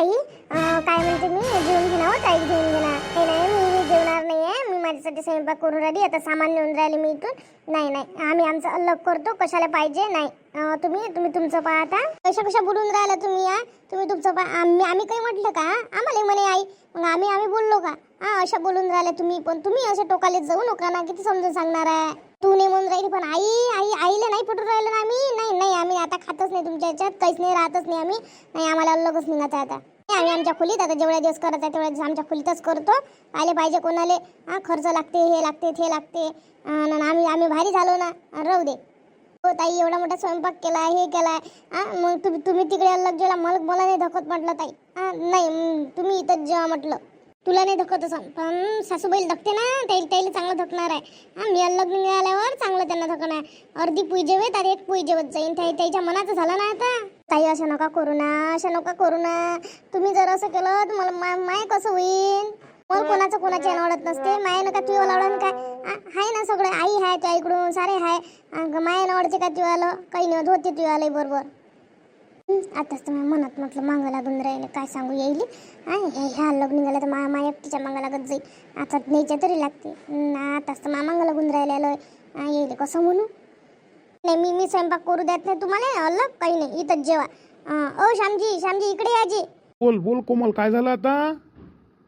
ताई काय म्हणते मी जेवून घेणार हो ताई जेवून घेणार हे नाही मी जेवणार नाही आहे मी माझ्यासाठी स्वयंपाक करून राहिली आता सामान नेऊन राहिले मी इथून नाही नाही आम्ही आमचं अलग करतो कशाला पाहिजे नाही तुम्ही तुमचं पाहता कशा बोलून राहिला तुम्ही या तुम्ही तुमचं आम्ही काही म्हटलं का आम्हाला म्हणे आई मग आम्ही बोललो का अशा बोलून राहिल्या तुम्ही पण तुम्ही अशा टोकाले जाऊ नका ना किती समजून सांगणार आहे तू नाही म्हणून राहिली पण आईला नाही पटून राहिलं ना आम्ही नाही आम्ही आता खातच नाही तुमच्या याच्यात काहीच नाही राहतच नाही आम्ही नाही आम्हाला अलगच निघायचं आता आम्ही आमच्या खोलीत आता जेवढ्या दिवस करत आहे तेवढ्या दिवस आमच्या खोलीतच करतो आले पाहिजे कोणाले खर्च लागते हे लागते ते लागते आम्ही भारी झालो ना राहू दे हो ताई एवढा मोठा स्वयंपाक केला हे केलाय मग तुम्ही तिकडे अलग जेवला मला नाही धकत म्हटलं ताई नाही तुम्ही इथंच जेवा म्हटलं तुला नाही धकत असं पण सासूबाईला धकते ना त्याला चांगलं धकणार आहे मी अलग निघाल्यावर चांगलं त्यांना धकणार अर्धी पुई जेवेत आणि एक पुई जेवत जाईन त्याच्या मनाचं झालं ना आता ताई असं नका करू ना तुम्ही जर असं केलं तर मला माय कसं होईल मला कोणाची आवडत नसते माय नका तुला आवडन काय हाय ना सगळं आई हाय त्या इकडून सारे हाय माय आवडते का तुला काही नाही होते तुला बरोबर आताच तर मनात म्हटलं मागं लागून राहिले काय सांगू येईल ह्या लग्न निघाला तर मा एकटीच्या मागं लागत जाईल आता न्यायच्या तरी लागते आताच तर मागं लागून राहिलेलं येईल कसं म्हणू नाही मी स्वयंपाक करू देत नाही तुम्हाला अलग काही नाही इथंच जेवा श्यामजी इकडे याजी बोल कोमल काय झालं आता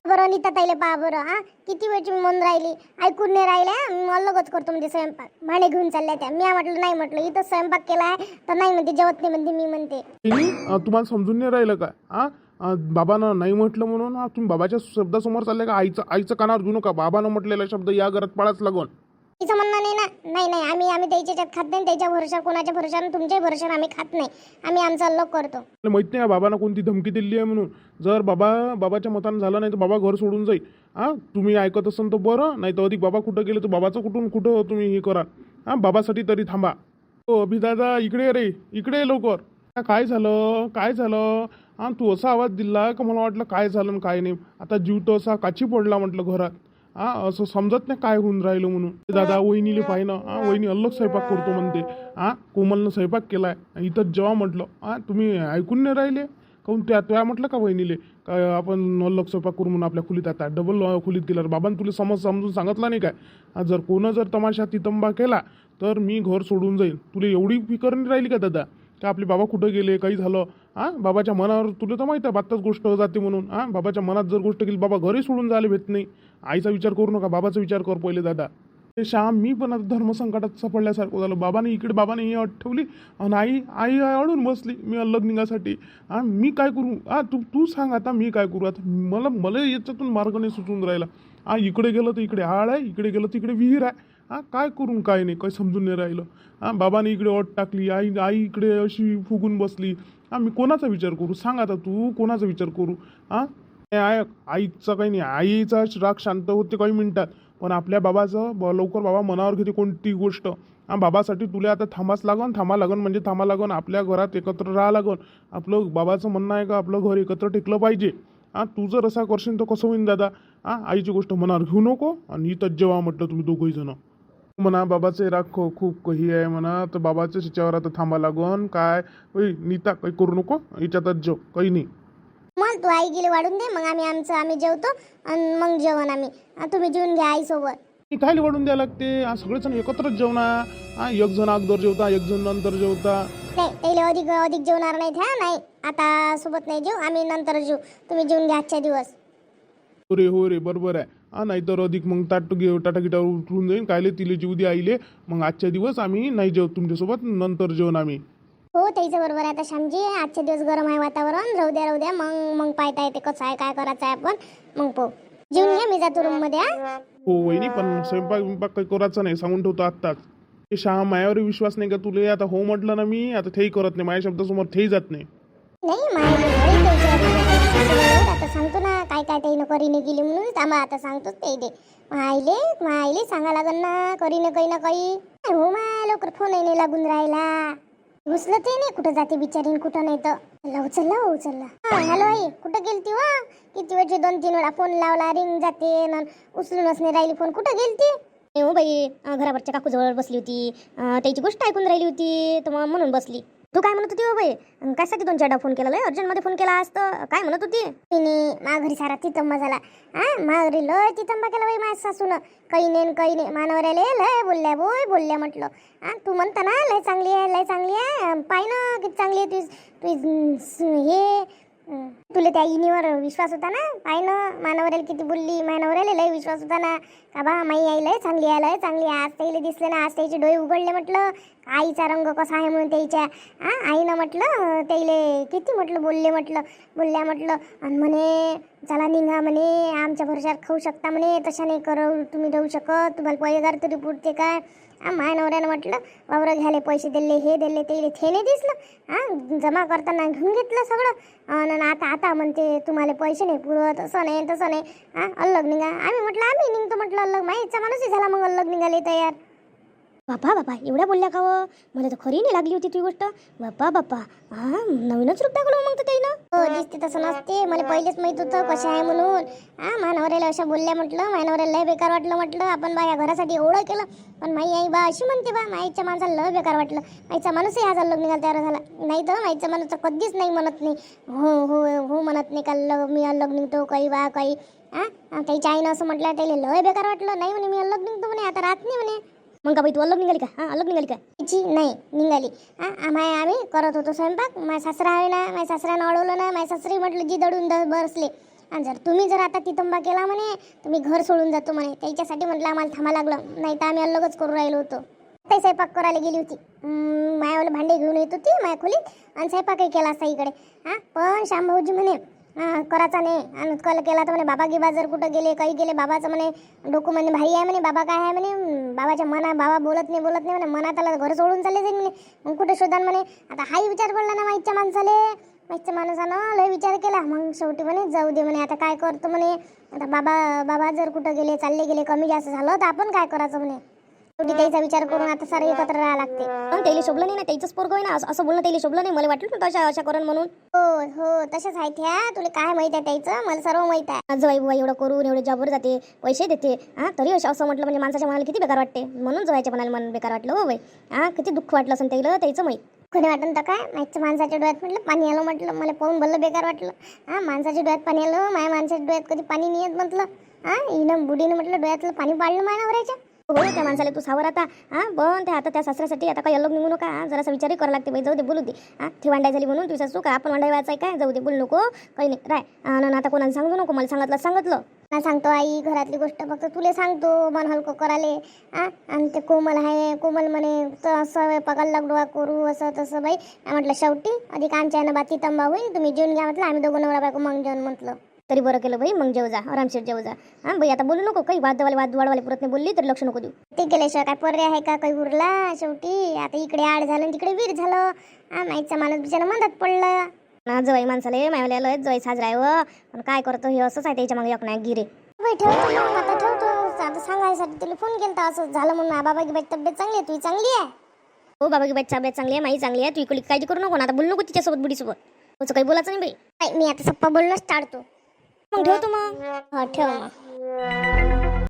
बरं नीता ताईले पहा बरं किती वेळची मी म्हणून राहिली ऐकून नाही राहिल्या अलगच करतो म्हणजे स्वयंपाक भांडे घेऊन चालल्या त्या मी म्हटलं नाही म्हटलं इथं स्वयंपाक केला आहे तर नाही म्हणते जेवत नाही म्हणते मी म्हणते तुम्हाला समजून नाही राहिलं का बाबानं नाही म्हटलं म्हणून तुम्ही बाबाच्या शब्दासमोर चालले का आईचं कानावर घेऊ नका बाबानं म्हटलेला शब्द या घरात पाळाच लागून तिचं म्हणणं नाही ना नाही आम्ही त्याच्यात खात नाही त्याच्या भरोशा कोणाच्या भरोशावर तुमच्याही भरोशावर आम्ही खात नाही आम्ही आमचा अलग करतो माहित नाही बाबानं कोणती धमकी दिली आहे म्हणून जर बाबाच्या मतानं झालं नाही तर बाबा घर सोडून जाईल तुम्ही ऐकत असाल तर बरं नाही तर अधिक बाबा कुठं गेले तर बाबाचं कुठं तुम्ही हे करा बाबासाठी तरी थांबा हो अभिदादा इकडे लवकर काय झालं तू असा आवाज दिला का मला वाटलं काय झालं काय नाही आता जीव तर असा काची पडला म्हटलं घरात असं समजत नाही काय होऊन राहिलं म्हणून दादा वहिनीले पाहिनं वहिनी अलग स्वयंपाक करतो म्हणते कोमलनं स्वयंपाक केलाय इथंच जेव्हा म्हटलं तुम्ही ऐकून नाही राहिले काहून त्या म्हटलं का वहिनीले काय आपण अलग स्वयंपाक करू म्हणून आपल्या खोलीत आता डबल खोलीत गेल्यावर बाबांनी तुला समजून सांगितलं नाही काय जर कोणं जर तमाशा तितंबा केला तर मी घर सोडून जाईल तुला एवढी फिकर नाही राहिली का दादा का आपले बाबा कुठं गेले काही झालं बाबाच्या मनावर तुला तर माहिती आहे बातच गोष्ट जाते म्हणून बाबाच्या मनात जर गोष्ट केली बाबा घरी सोडून जायला भेट नाही आईचा विचार करू नका बाबाचा विचार कर पहिले दादा ते श्याम मी पण आता धर्मसंकटात सापडल्यासारखं झालं बाबाने ही अट ठेवली आणि आई अडून बसली मी अलग निघासाठी मी काय करू तू सांग आता मी काय करू आता मला याच्यातून मार्ग नाही सुचून राहिला इकडे गेलं तर इकडे आळ आहे इकडे गेलं तर इकडे विहीर आहे काय करून काय नाही काही समजून नाही राहिलं बाबाने इकडे अट टाकली आई इकडे अशी फुगून बसली मी कोणाचा विचार करू सांग आता तू कोणाचा विचार करू आईचा काही नाही आईचा राग शांत होते काही मिनिटात पण आपल्या बाबाचं लवकर बाबा मनावर घेते कोणती गोष्ट बाबासाठी तुला आता थांबा लागन म्हणजे थांबा लागन आपल्या घरात एकत्र राहा लागन आपलं बाबाचं म्हणणं आहे का आपलं घर एकत्र टेकलं पाहिजे तू जर असा करशील तर कसं होईन दादा आईची गोष्ट मनावर घेऊ नको आणि इथंच जेव्हा म्हटलं तुम्ही दोघंही जण म्हणा बाबाचे राग खूप काही आहे म्हणा तर बाबाच्या शिच्यावर आता थांबा लागन काय नीता काही करू नको याच्यातच जेव काही नाही मग तू आई गेली वाढून दे मग आम्ही जेवतो आणि मग जेवण आम्ही तुम्ही जेवून घ्या आई सोबत काय वाढून द्यायला लागते सगळेजण एकत्रच जेवणार एक जण अगोदर जेवता एक जण नंतर जेवता नाही अधिक जेवणार नाही नाही आता सोबत नाही जेव आम्ही नंतर जेव तुम्ही जेवून घ्या आजच्या दिवस हो रे बरोबर आहे नाहीतर अधिक मग टाटागिटावर उठून जाईन कायले तिले जीव दे आईले मग आजच्या दिवस आम्ही नाही जेव तुमच्यासोबत नंतर जेवण आम्ही हो त्याचं बरोबर आहे आता श्यामजी आजचे दिवस गरम आहे वातावरण राहू द्या मग पाहता येते कसं आहे काय करायचं आहे आपण मग पाहू जेवून घ्या मी जातो रूम मध्ये हो वहिनी पण स्वयंपाक काही करायचं नाही सांगून ठेवतो आत्ताच ते श्याम मायावर विश्वास नाही का तुले आता हो म्हटलं ना मी आता तेही करत नाही माझ्या शब्दासमोर तेही जात नाही आता सांगतो ना काय ते करीने गेली म्हणून आम्हाला आता सांगतो ते दे मायले सांगा लागल ना करीने काही ना काही हो माय लवकर फोन नाही लागून राहिला घुसलं ते नाही कुठं जाते बिचारीन कुठं नाही तर उचलला हॅलो आई कुठं गेलती वा किती वेळची 2-3 वेळा फोन लावला रिंग जाते उचलूनच नाही राहिली फोन कुठं गेलती हो बाई घरावरच्या काकूजवळ बसली होती त्याची गोष्ट ऐकून राहिली होती तर म्हणून बसली तू काय म्हणत होती हो बाई? कशासाठी 2-4दा फोन केला? लय अर्जंटमध्ये फोन केला आज तर. काय म्हणत होती? तिने माघरी सारा तितंबा झाला. माघरी लय तितंबा केला बाई माझ्या सासूनं. काही नाही मानवऱ्याले लय बोलल्या म्हटलं. तू म्हणता ना लय चांगली आहे पाय ना किती चांगली आहे तुझी हे तुला त्या इनीवर विश्वास होता ना. पाय ना मानवऱ्याला किती बोलली. मानवऱ्याला लय विश्वास होता ना का बा माई आई लय चांगली आहे. आज त्याला दिसले ना, आज त्याचे डोळे उघडले म्हटलं. आईचा रंग कसा आहे म्हणून त्याच्या आईनं म्हटलं त्याला किती म्हटलं बोलल्या म्हटलं. आणि म्हणे चला निघा म्हणे, आमच्या भरोशावर खाऊ शकता म्हणे, तशा नाही करू तुम्ही राहू शकत, तुम्हाला पगार तरी पुरते काय. माय नवऱ्यानं म्हटलं वावरं घ्यायला पैसे दिले हे दिले ते नाही दिसलं. जमा करताना घेऊन घेतलं सगळं. आणि आता म्हणते तुम्हाला पैसे नाही पुरत, असं नाही तसं नाही. अल्लग निघा. आम्ही म्हटलं आम्ही निघतो म्हटलं अल्लग. माहीचा माणूसही झाला मग अल्लग निघाले तयार. बापा एवढ्या बोलल्या का व? मला तर खरी नाही लागली होती तुझी गोष्ट. बापा नवीनच रूप दाखवलं मग तर त्यानं. दिसते तसं नसते. मला पहिलेच माहित होतं कशा आहे म्हणून. मानवऱ्याला अशा बोलल्या म्हटलं. मानवऱ्याला लय बेकार वाटलं म्हटलं. आपण बा या घरासाठी एवढं केलं, पण माई आई बा अशी म्हणते बा. माईच्या माणसाला लय बेकार वाटलं. माईचा माणूसही आज अल्लग निघाला तयार झाला. नाही तर माईचा माणूस तर कधीच नाही म्हणत नाही. हो म्हणत नाही का मी अल्लग निघतो काही बा काही. त्याच्या आईनं असं म्हटलं त्याला लय बेकार वाटलं. नाही म्हणे मी अल्लग निघतो म्हणे, आता राहत नाही म्हणे. मग का बाई तू अलग निघाली का? अलग निघाली का? तिची नाही निघाली. आम्ही करत होतो स्वयंपाक. माझ्या सासरा आहे ना, माझ्या सासऱ्यानं अडवलं ना. माझ्या सासरी म्हटलं जी दडून बसले. आणि तुम्ही जर आता तितंबा केला म्हणे तुम्ही घर सोडून जातो म्हणे. त्याच्यासाठी म्हटलं आम्हाला थांबा लागलं, नाही तर आम्ही अलगच करू राहिलो होतो. ते स्वयंपाक करायला गेली होती. मायावाला भांडे घेऊन येत होती माझ्या खोलीत आणि स्वयंपाकही केला असता इकडे. पण शामभाऊजी म्हणे करायचा नाही. आणि कल केला तर म्हणे बाबा गिबा जर कुठं गेले काही गेले बाबाचं म्हणे डोकं म्हणे भाई आहे म्हणे. बाबा काय आहे म्हणे बाबाच्या बाबा बोलत नाही म्हणे. मनात आला घर सोडून चालले जाईल म्हणे. मग कुठे शोधान म्हणे. आता हाही विचार पडला ना माईच्या माणसानं लय विचार केला. मग शेवटी म्हणे जाऊ दे म्हणे, आता काय करतो म्हणे. आता बाबा जर कुठं गेले चालले गेले कमी जास्त झालं तर आपण काय करायचं म्हणे. शेवटी त्याचा विचार करून आता सारं एकत्र राहावं लागते. मग त्याला शोभलं नाही ना, त्याचंच पोरग आहे ना. असं बोलणं त्याला शोभलं नाही. मला वाटलं ना अशा करण म्हणून. हो तसंच आहे त्या. तुला काय माहित आहे त्याचं? मला सर्व माहित आहे. जवाई बुवा एवढं करून एवढे जॉबवर जाते, पैसे देते. तरी असं म्हटलं म्हणजे माणसाच्या मनाला किती बेकार वाटते. म्हणून जवायच्या मनाला मन बेकार वाटलं हो बाई. किती दुःख वाटलं असं त्याचं माहीत. कोणी वाटून तर काय मागच्या माणसाच्या डोळ्यात म्हटलं पाणी आलं म्हटलं. मला पाहून भलं बेकार वाटलं. माणसाच्या डोळ्यात पाणी आलं. माझ्या माणसाच्या डोळ्यात कधी पाणी नाही येत म्हटलं. हिनं बुडीनं म्हटलं डोळ्यातलं पाणी पाडलं माझ्या नवऱ्याच्या. हो त्या माणसाला तू सावर आता. पण त्या आता त्या सासऱ्यासाठी आता काही अलग निघू नका. जरासा विचारही करावं लागते बाई. जाऊ दे बोलू दे. ती वांडाय झाली म्हणून तुझी सासू का आपण वांडाय व्हायचं आहे काय? जाऊ दे बोलू नको काही नाही राय. आता कोणाला सांगू नको. मला सांगितलं ना सांगतो आई घरातली गोष्ट फक्त तुले सांगतो मन हलकं कराले. आणि ते कोमल आहे. कोमल म्हणे असं पगार लागलो करू असं तसं बाई. म्हटलं शेवटी अधिक आमच्या यानं बाती तंबा होईल. तुम्ही जेवून घ्या म्हटलं. आम्ही दोघं नवरा बायको मग जेवण म्हटलं. तरी बरं केलं बाई. मग जेव जा आरामशीर जेव जा. बाई आता बोलू नको काही. वाद वाढवाले पुरत नाही बोलली तरी लक्ष नको देऊ. ते केल्याशिवाय काय पर्याय आहे का काही उरला. शेवटी आता इकडे आड झालं तिकडे वीर झालं. माईचा माणूस बिचारा मधात पडलं ना. जवाई माणसाले मायवल्या जवाई साजरा आहे व. पण काय करतो हे असंच आहे त्याच्या मागे एक नाही गिरे. ठेवतो मग आता ठेवतो. आता सांगायसाठी तुला फोन केला असं झालं म्हणून. बाबा की बाई तब्येत चांगली आहे. तुझी चांगली आहे? हो बाबा की बाई तब्येत चांगली आहे. माई चांगली आहे. तू इकडे काळजी करू नको. आता बोलू नको तिच्यासोबत बुडीसोबत. तुझं काही बोलायचं नाही बाई. मी आता सप्पा बोलणंच टाळतो. मग ठेवतो मग. हो ठेव मग.